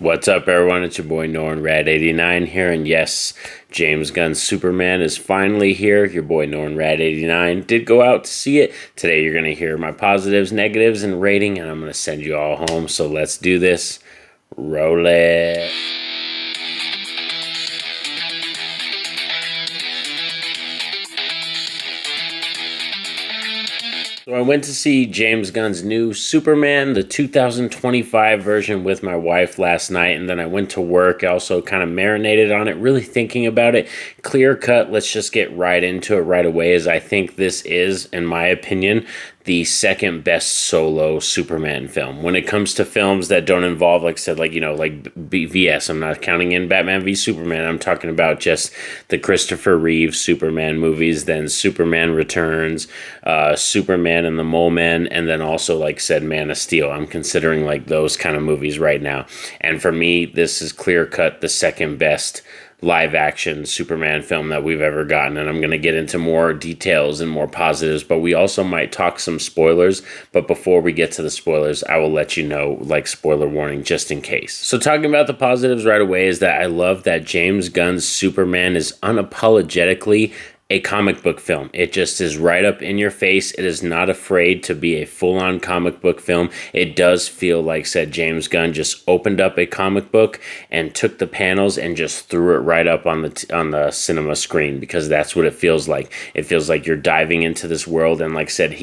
What's up, everyone? It's your boy Norn Radd89 here, and yes, James Gunn's Superman is finally here. Your boy Norn Radd89 did go out to see it. Today you're going to hear my positives, negatives, and rating, and I'm going to send you all home, so let's do this. Roll it. So I went to see James Gunn's new Superman, the 2025 version, with my wife last night, and then I went to work. I also kind of marinated on it, really thinking about it. Clear cut, let's just get right into it right away, as I think this is, in my opinion, the second best solo Superman film. When it comes to films that don't involve, like I said, like BVS, I'm not counting in Batman v Superman. I'm talking about just the Christopher Reeve Superman movies, then Superman Returns, Superman and the Mole Men, and then also, like I said, Man of Steel. I'm considering like those kind of movies right now. And for me, this is clear cut the second best live action Superman film that we've ever gotten, and I'm going to get into more details and more positives, but we also might talk some spoilers. But before we get to the spoilers, I will let you know, like, spoiler warning just in case. So talking about the positives right away is that I love that James Gunn's Superman is unapologetically a comic book film. It just is right up in your face. It is not afraid to be a full-on comic book film. It does feel like, said James Gunn just opened up a comic book and took the panels and just threw it right up on the cinema screen, because that's what it feels like. It feels like you're diving into this world, and like I said,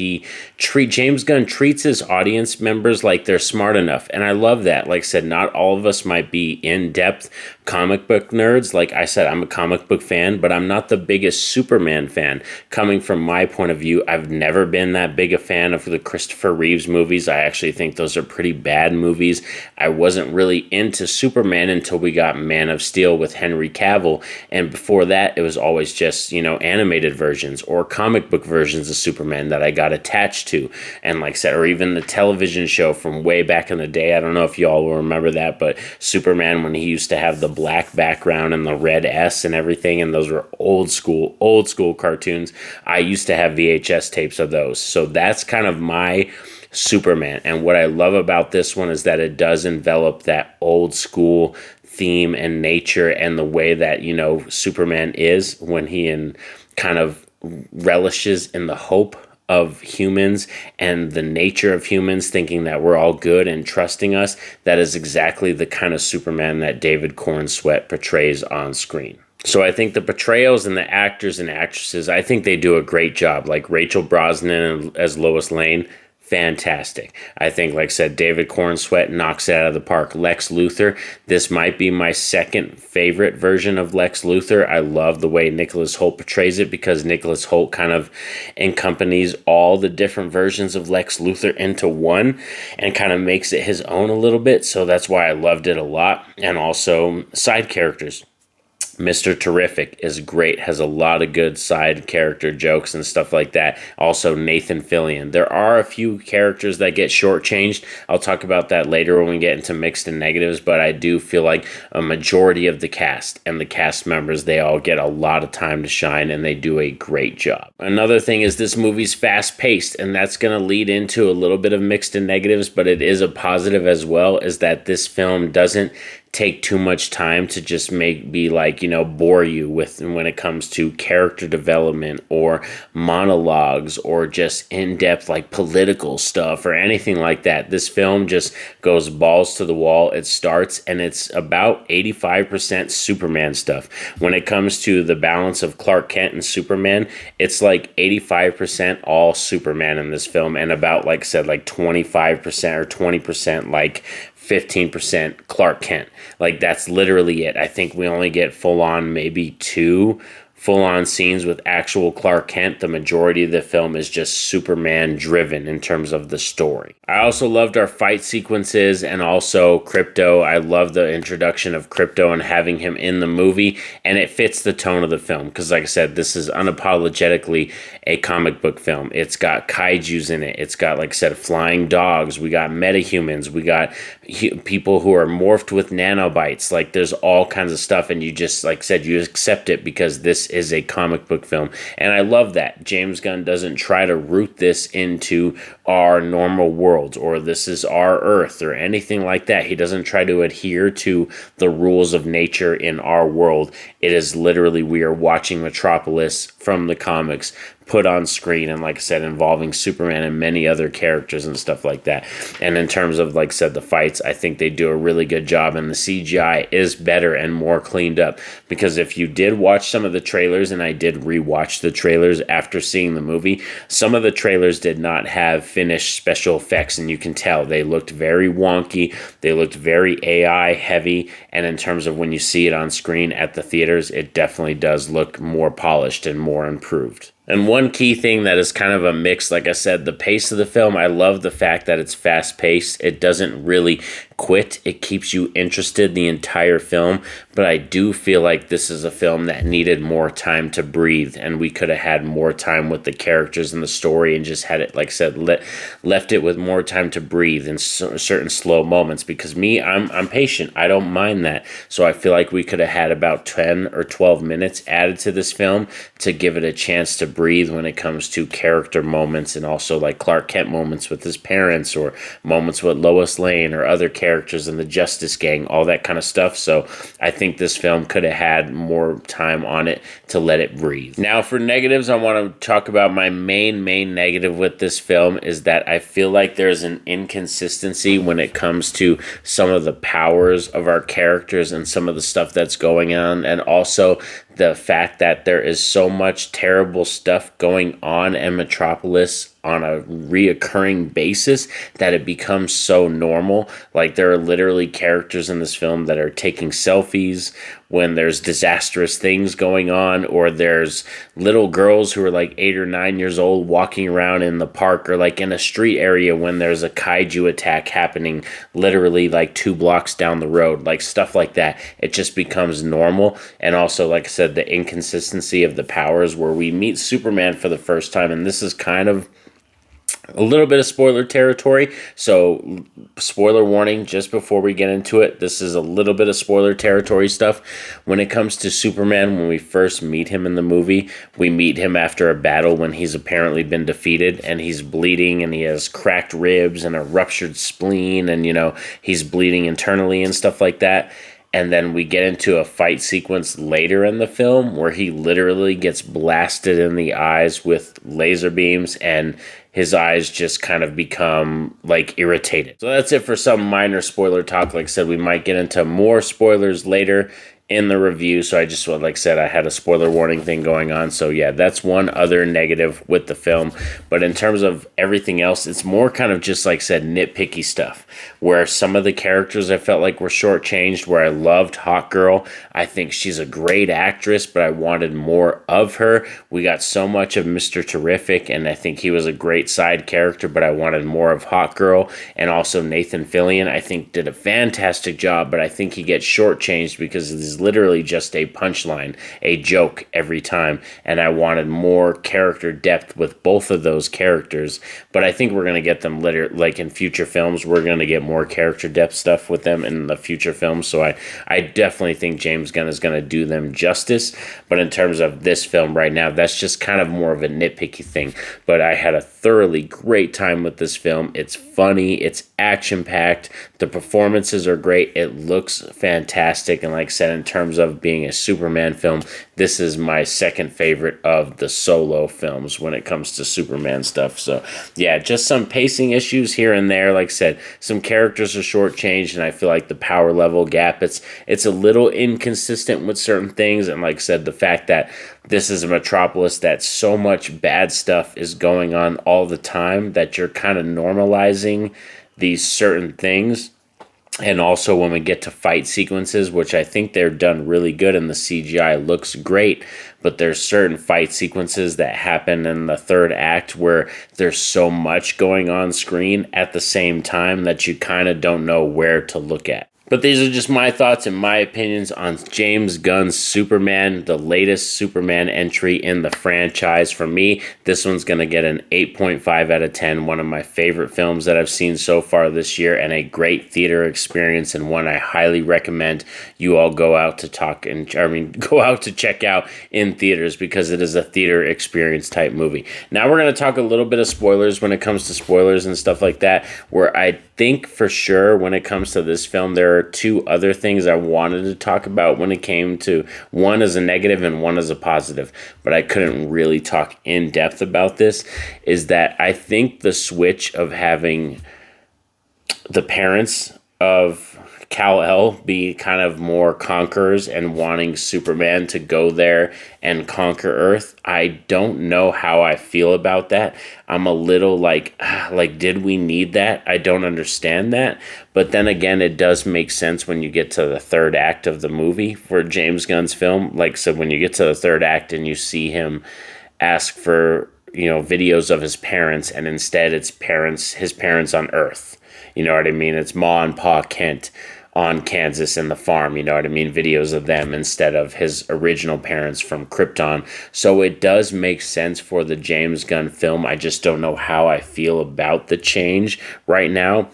James Gunn treats his audience members like they're smart enough, and I love that. Like I said, not all of us might be in-depth comic book nerds. Like I said, I'm a comic book fan, but I'm not the biggest Superman fan. Coming from my point of view, I've never been that big a fan of the Christopher Reeves movies. I actually think those are pretty bad movies. I wasn't really into Superman until we got Man of Steel with Henry Cavill, and before that, it was always just, animated versions or comic book versions of Superman that I got attached to. And like I said, or even the television show from way back in the day. I don't know if you all will remember that, but Superman, when he used to have the black background and the red S and everything, and those were old school cartoons. I used to have VHS tapes of those. So that's kind of my Superman. And what I love about this one is that it does envelop that old school theme and nature, and the way that, Superman is when he kind of relishes in the hope of humans and the nature of humans, thinking that we're all good and trusting us. That is exactly the kind of Superman that David Corenswet portrays on screen. So I think the portrayals and the actors and actresses, I think they do a great job. Like Rachel Brosnahan as Lois Lane, fantastic. I think, like I said, David Corenswet knocks it out of the park. Lex Luthor, this might be my second favorite version of Lex Luthor. I love the way Nicholas Hoult portrays it, because Nicholas Hoult kind of accompanies all the different versions of Lex Luthor into one and kind of makes it his own a little bit. So that's why I loved it a lot. And also side characters. Mr. Terrific is great, has a lot of good side character jokes and stuff like that. Also, Nathan Fillion. There are a few characters that get shortchanged. I'll talk about that later when we get into mixed and negatives, but I do feel like a majority of the cast and the cast members, they all get a lot of time to shine, and they do a great job. Another thing is this movie's fast-paced, and that's going to lead into a little bit of mixed and negatives, but it is a positive as well, is that this film doesn't take too much time to just bore you with when it comes to character development or monologues or just in-depth like political stuff or anything like that. This film just goes balls to the wall. It starts and it's about 85% Superman stuff. When it comes to the balance of Clark Kent and Superman, it's like 85% all Superman in this film, and about, like I said, like 25% or 20% like 15% Clark Kent. Like, that's literally it. I think we only get full-on maybe 2 full-on scenes with actual Clark Kent. The majority of the film is just Superman driven in terms of the story. I also loved our fight sequences, and also Krypto. I love the introduction of Krypto and having him in the movie, and it fits the tone of the film, because like I said, this is unapologetically a comic book film. It's got kaijus in it. It's got, like I said, flying dogs. We got metahumans. We got, people who are morphed with nanobites. Like there's all kinds of stuff, and you just, like I said, you accept it because this is a comic book film. And I love that James Gunn doesn't try to root this into our normal worlds, or this is our Earth, or anything like that. He doesn't try to adhere to the rules of nature in our world. It is literally, we are watching Metropolis from the comics put on screen, and like I said, involving Superman and many other characters and stuff like that. And in terms of, like I said, the fights, I think they do a really good job, and the CGI is better and more cleaned up. Because if you did watch some of the trailers, and I did rewatch the trailers after seeing the movie, some of the trailers did not have finished special effects, and you can tell they looked very wonky, they looked very AI heavy, and in terms of when you see it on screen at the theaters, it definitely does look more polished and more improved. And one key thing that is kind of a mix, like I said, the pace of the film, I love the fact that it's fast-paced. It doesn't really quit. It keeps you interested the entire film, but I do feel like this is a film that needed more time to breathe, and we could have had more time with the characters and the story, and just had it, like I said, left it with more time to breathe in certain slow moments. Because I'm patient. I don't mind that. So I feel like we could have had about 10 or 12 minutes added to this film to give it a chance to breathe when it comes to character moments, and also like Clark Kent moments with his parents, or moments with Lois Lane or other characters in the Justice Gang, all that kind of stuff. So I think this film could have had more time on it to let it breathe. Now for negatives, I want to talk about my main negative with this film is that I feel like there's an inconsistency when it comes to some of the powers of our characters and some of the stuff that's going on, and also the fact that there is so much terrible stuff going on in Metropolis on a reoccurring basis that it becomes so normal. Like there are literally characters in this film that are taking selfies when there's disastrous things going on, or there's little girls who are like 8 or 9 years old walking around in the park, or like in a street area when there's a kaiju attack happening literally like 2 blocks down the road, like stuff like that. It just becomes normal. And also, like I said, the inconsistency of the powers, where we meet Superman for the first time, and this is kind of a little bit of spoiler territory, so spoiler warning just before we get into it. This is a little bit of spoiler territory stuff. When it comes to Superman, when we first meet him in the movie, we meet him after a battle when he's apparently been defeated, and he's bleeding, and he has cracked ribs and a ruptured spleen, and he's bleeding internally and stuff like that. And then we get into a fight sequence later in the film where he literally gets blasted in the eyes with laser beams, and his eyes just kind of become like irritated. So that's it for some minor spoiler talk. Like I said, we might get into more spoilers later in the review. So I just, like I said, I had a spoiler warning thing going on. So yeah, that's one other negative with the film. But in terms of everything else, it's more kind of just, like I said, nitpicky stuff, where some of the characters I felt like were shortchanged, where I loved Hawkgirl. I think she's a great actress, but I wanted more of her. We got so much of Mr. Terrific, and I think he was a great side character, but I wanted more of Hawkgirl. And also Nathan Fillion, I think, did a fantastic job, but I think he gets shortchanged because he's literally just a punchline, a joke every time, and I wanted more character depth with both of those characters. But I think we're going to get them later, like in future films. We're going to get more character depth stuff with them in the future films, so I definitely think James Gunn is going to do them justice. But in terms of this film right now, that's just kind of more of a nitpicky thing. But I had a thoroughly great time with this film. It's funny, it's action-packed, the performances are great, it looks fantastic, and like I said, in terms of being a Superman film, this is my second favorite of the solo films when it comes to Superman stuff. So yeah, just some pacing issues here and there. Like I said, some characters are shortchanged, and I feel like the power level gap, it's a little inconsistent with certain things. And like I said, the fact that this is a Metropolis that so much bad stuff is going on all the time that you're kind of normalizing these certain things. And also when we get to fight sequences, which I think they're done really good and the CGI looks great, but there's certain fight sequences that happen in the third act where there's so much going on screen at the same time that you kind of don't know where to look at. But these are just my thoughts and my opinions on James Gunn's Superman, the latest Superman entry in the franchise. For me, this one's going to get an 8.5 out of 10, one of my favorite films that I've seen so far this year, and a great theater experience, and one I highly recommend you all go out to go out to check out in theaters, because it is a theater experience type movie. Now we're going to talk a little bit of spoilers when it comes to spoilers and stuff like that, where I think for sure when it comes to this film, there are two other things I wanted to talk about when it came to, one as a negative and one as a positive, but I couldn't really talk in depth about this, is that I think the switch of having the parents of Kal-El be kind of more conquerors and wanting Superman to go there and conquer Earth. I don't know how I feel about that. I'm a little like, did we need that? I don't understand that. But then again, it does make sense when you get to the third act of the movie for James Gunn's film. Like, so when you get to the third act and you see him ask for, videos of his parents, and instead it's his parents on Earth. You know what I mean? It's Ma and Pa Kent on Kansas and the farm, you know what I mean? Videos of them instead of his original parents from Krypton. So it does make sense for the James Gunn film. I just don't know how I feel about the change right now.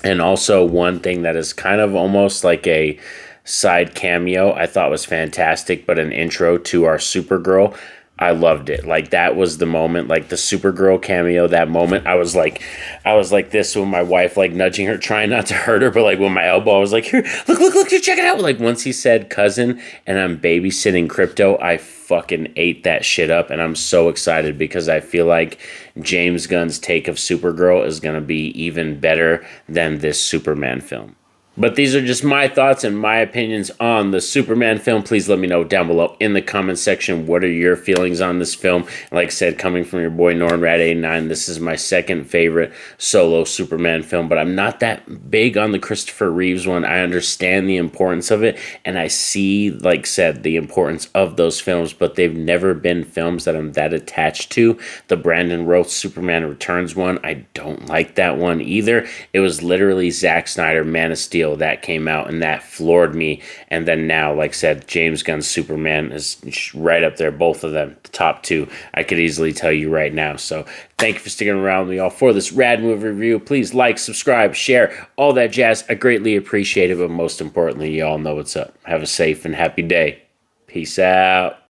And also one thing that is kind of almost like a side cameo I thought was fantastic, but an intro to our Supergirl. I loved it. Like, that was the moment, like the Supergirl cameo, that moment. I was like this with my wife, like nudging her, trying not to hurt her, but like with my elbow, I was like, here, look, check it out. Like, once he said cousin and I'm babysitting Crypto, I fucking ate that shit up. And I'm so excited because I feel like James Gunn's take of Supergirl is going to be even better than this Superman film. But these are just my thoughts and my opinions on the Superman film. Please let me know down below in the comment section, what are your feelings on this film? Like I said, coming from your boy NornRad89, this is my second favorite solo Superman film, but I'm not that big on the Christopher Reeves one. I understand the importance of it, and I see, like I said, the importance of those films, but they've never been films that I'm that attached to. The Brandon Routh Superman Returns one, I don't like that one either. It was literally Zack Snyder, Man of Steel, that came out, and that floored me. And then now, like I said, James Gunn's Superman is right up there, both of them, the top two, I could easily tell you right now. So thank you for sticking around with me all for this rad movie review. Please like, subscribe, share, all that jazz. I greatly appreciate it, but most importantly, you all know what's up. Have a safe and happy day. Peace out.